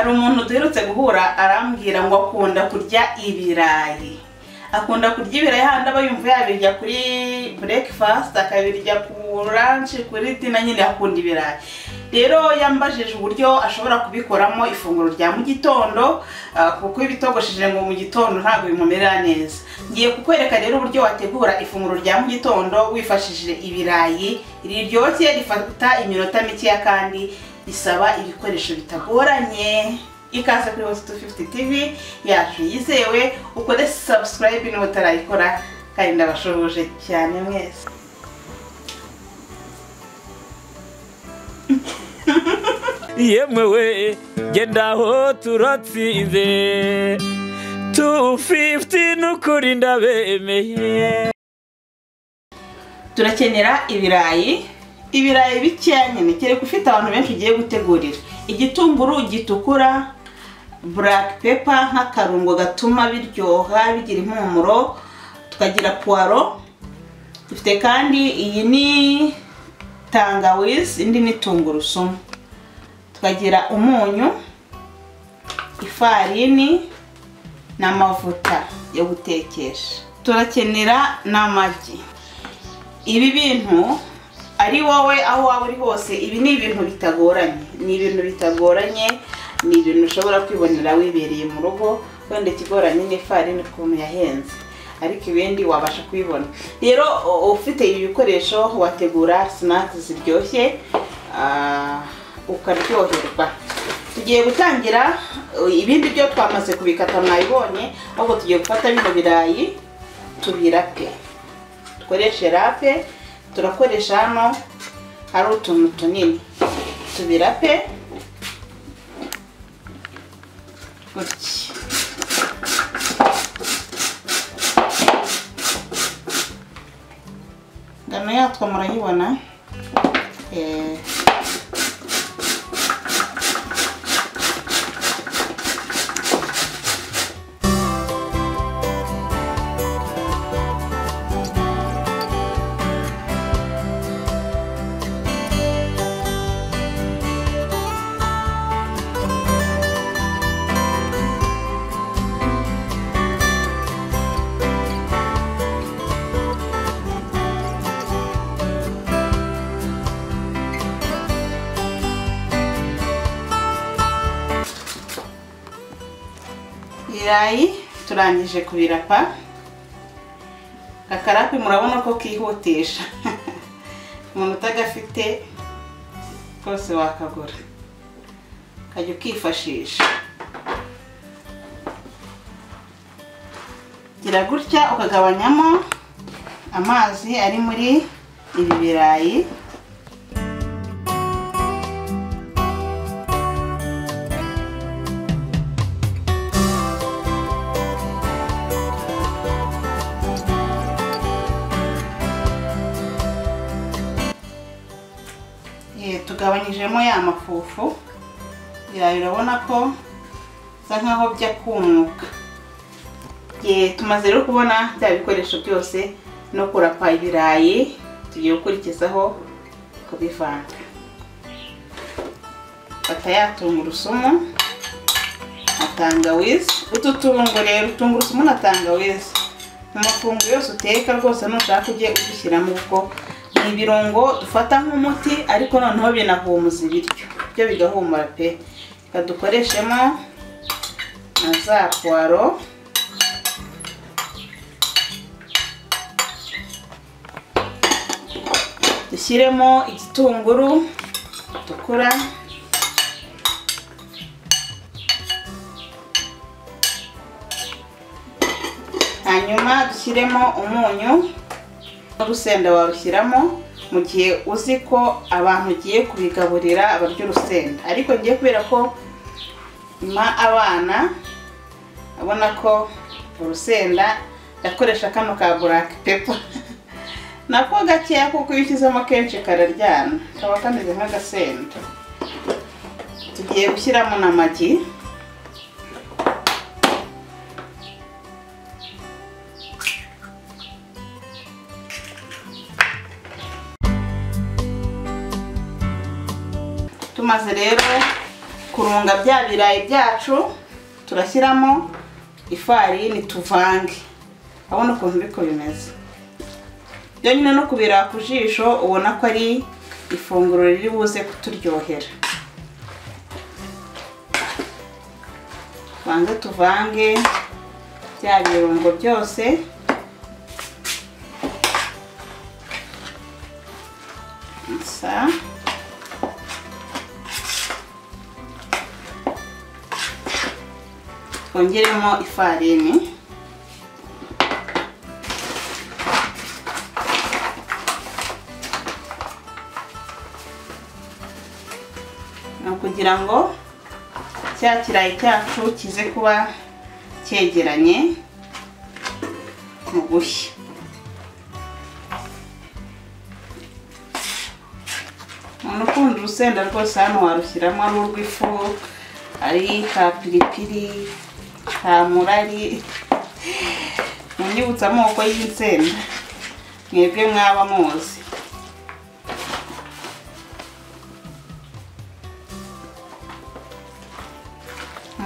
hari umuntu duherutse guhura arambwira ngo akunda kurya ibirayi. Akunda kurya ibirayi handi aba yumva yabirya kuri breakfast, akabirya ku lunch, kuri dinner, nyine akunda ibirayi. Rero yambajije uburyo ashobora kubikoramo ifunguro rya mu gitondo, kuko ibitogosheje ngo mu gitondo ntabwo bimumerera neza. Ngiye kukwereka rero uburyo wategura ifunguro rya mu gitondo wifashishije ibirayi riryoshye, rifata iminota mike kandi bisaba ibikoresho bitagoranye. Ikaze kuri Hot250 TV yacu yizewe, ukore subscribe niba utarayikora, kandi ndabashoboje cyane mwese. Yemwe genda aho turatsinze 250 nukuri ndabemeye. Turakenera ibirayi bikeya nyine, kereka ufite abantu benshi ugiye gutegurira. Igitunguru gitukura, black pepper nk'akarungo gatuma biryoha bigira impumuro, tukagira poiro, dufite kandi iyi ni tangawizi, indi ni tungurusumu, tukagira umunyu, ifarini n'amavuta yo gutekesha. Turakenera n'amagi. Ibi bintu ari wowe aho waba uri hose, ibi ni ibintu bitagoranye, ni ibintu ushobora kwibonera wibereye mu rugo. Wenda ikigoranye ni ifarini ukuntu yahenze, ariko ibindi wabasha kubibona. Rero ufite ibi bikoresho wategura snacks ziryoshye, ukaryoherwa. Tugiye gutangira. Ibindi byo twamaze kubikata mwabibonye, ahubwo tugiye gufata bino birayi tubirape. Dukoreshe rape, turakoresha hano hari utuntu tunini, tubirape gutya. Ngano yatwo murayibona. Ibirayi turangije kubirapa. Kakarapi murabona ko kihutisha. Umuntu utagafite kose wakagura, kajya ukifashisha. Gira gutya ukagabanyamo amazi ari muri ibi birayi. Tugabanyijemo ya mafufu. Urabona ko bisa nkaho bya kumuka. Tumaze rero kubona bya bikoresho byose no kurapa ibirayi, tugiye gukurikizaho kubivanga. Fata ya tungurusumu na tangawizi. Utu turungo rero, tungurusumu na tangawizi, mu mafunguro yose uteka rwose nushaka ujye udushyiramo, kuko ni ibirungo dufata nk'umuti, ariko noneho binahumuza ibiryo, byo bigahumura pe. Dukoreshemo na za poiro, dushyiremo igitunguru gitukura, hanyuma dushyiremo umunyu. Urusenda warushyiramo mu gihe uzi ko abantu ugiye kubigaburira abarya urusenda, ariko ngiye kubera ko abana abona ko urusenda ndakoresha kano ka black pepper. Nako gakeya kuko iyo ushyizemo kenshi kararyana, kaba kameze nk'agasenda. Tugiye gushyiramo n'amagi. Tumaze rero kurunga bya birayi byacu turashyiramo ifarini tuvange. Abona ukuntu biko bimeze. Byo nyine no kubira ku jisho ubona ko ari ifunguro riri buze kuturyohera. Banze tuvange bya birungo byose. Sa twongeremo ifarini. Kugira ngo cya kirayi cyacu kize kuba cyegeranye mu gushya. Ukunda urusenda rwose hano warushyiramo ari urw'ifu, ari ka piripiri, ka murari, munyibutsa amoko y'insenda mwebwe mwaba muzi.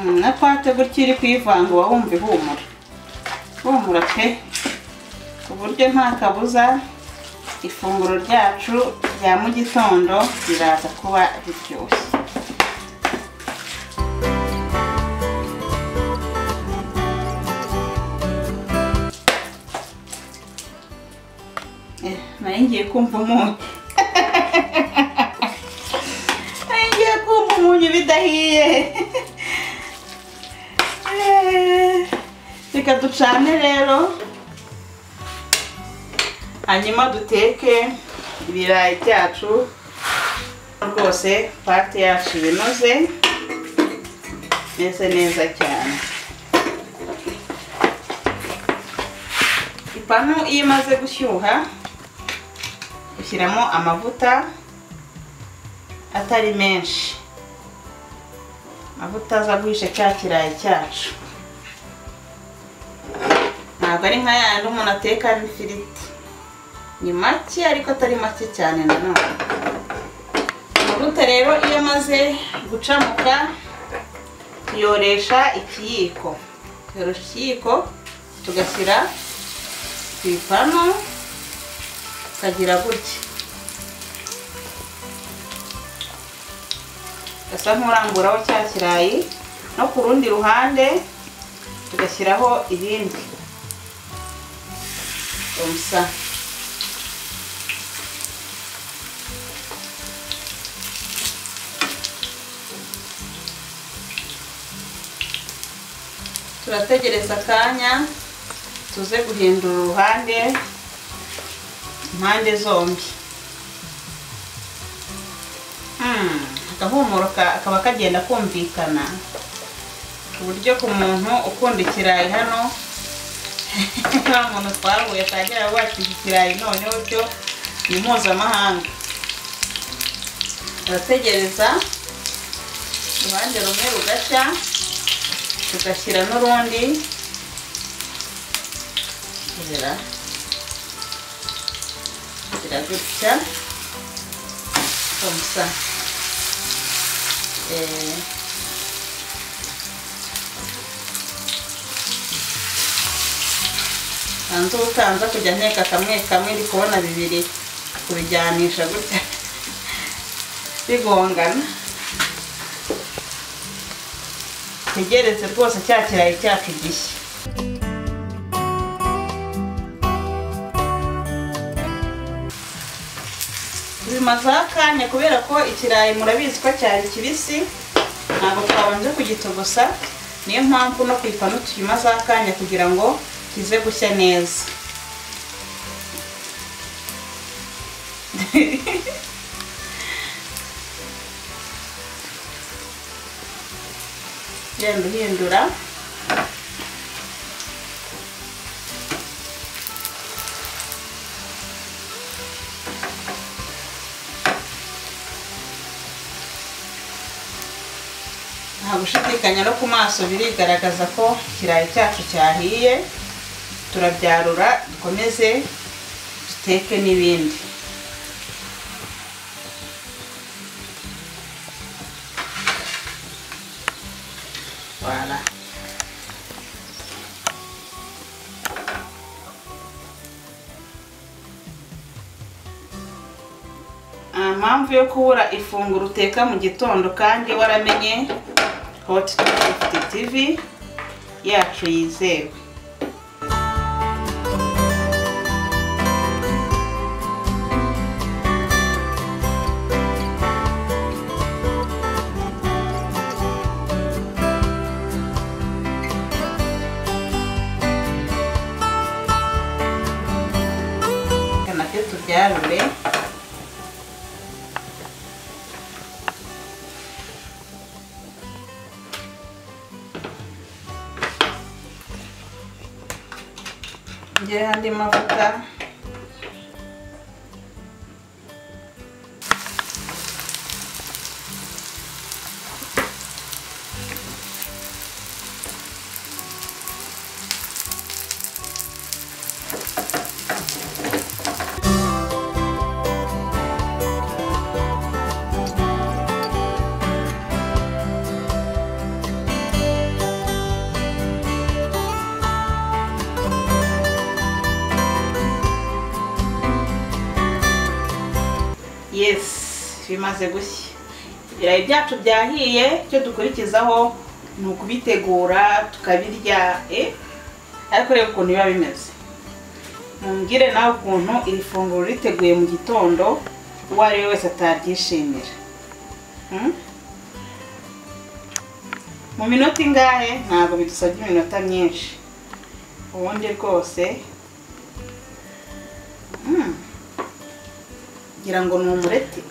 Na kwate gutya iri kwivanga wumva ihumura pe, ku buryo nta kabuza ifunguro ryacu rya mu gitondo riraza kuba riryoshye. Nari ngiye kumva umunyu bidahiye. Reka ducane rero hanyuma duteke ibirayi byacu rwose pate yacu binoze neza cyane. Ipanu iyo imaze gushyuha ushyiramo amavuta atari menshi, amavuta aza guhisha cya kirayi cyacu. Ntabwo ari nka yandi umuntu ateka n'ifiriti, ni make ariko atari make cyane nanone. Amavuta rero iyo amaze gucamuka tuyoresha ikiyiko, tugashyira ku ipanu tukagira gutya, gasa nk'uramburaho cya kirayi, no ku rundi ruhande tugashyiraho ibindi umusa. Turategereza akanya tuze guhindura uruhande impande zombi. Agahumuro kaba kagenda kumvikana ku buryo ku muntu ukunda ikirayi hano nta muntu twahuye atagira wacu ikirayi noneho byo ni mpuzamahanga. Turategereza uruhande rumwe rugashya tugashyira n'urundi gutya umusa. Hanze utanza kujya nteka kamwe ndi kubona bibiri kubijyanisha gutya bigongana. Tegereze rwose cya kirayi cyacu gishya. Bimaze akanya kubera ko ikirayi murabizi ko cyari kibisi, ntabwo twabanje kugitogosa, niyo mpamvu no ku ipanu tukimaze akanya kugira ngo kize gushya neza. Genda uhindura. Nta gushidikanya no ku maso birigaragaza ko ikirayi cyacu cyahiye. Turabyarura dukomeze duteke n'ibindi. Voilà. Mpamvu yo kubura ifunguro uteka mu gitondo kandi waramenye Hot 250 TV yacu yizewe. Kanake tubyarure. Ngira andi mavuta. Yes, bimaze gushya. Ibirayi byacu byahiye, cyo dukurikizaho ni ukubitegura tukabirya ariko rero ukuntu biba bimeze. Mumbwire nawe ukuntu iri funguro riteguye mu gitondo uwo ari we wese ataryishimira. Mu minota ingahe ntabwo bidusabye iminota myinshi. Ubundi rwose ngira ngo ni umureti.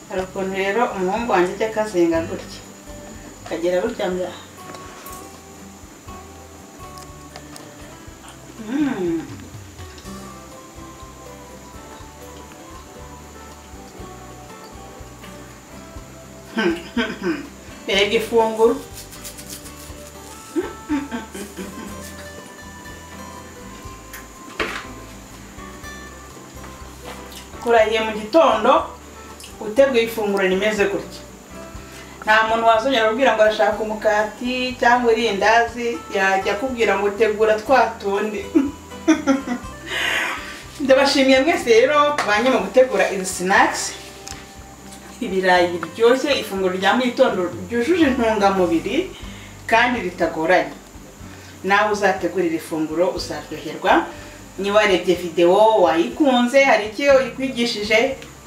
Hari ukuntu rero umuhungu wanjye ajya akazenga gutya akagera gutya ngaha. Mbega ifunguro. Kurahiye mu gitondo uteguye ifunguro rimeze gutya. Nta muntu wazongera kubwira ngo arashaka umukati cyangwa irindazi, yajya kubwira ngo tegura twatundi. Ndabashimiye mwese rero tubanye mu gutegura izi snacks. Ibirayi biryoshye, ifunguro rya mu gitondo ryujuje intungamubiri kandi ritagoranye. Nawe uzategurira ifunguro uzaryoherwa. Niba warebye video wayikunze hari icyo ikwigishije,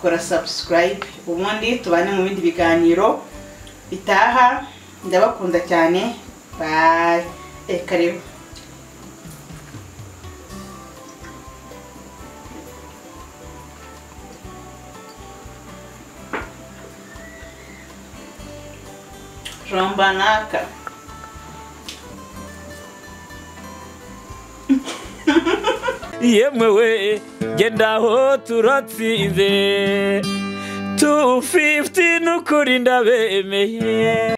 kora subscribe ubundi tubane mu bindi biganiro bitaha. Ndabakunda cyane. Bye. Karibu. Rombanaka. Yemwe we gendaho turatsinze 250 nukuri ndabemeye.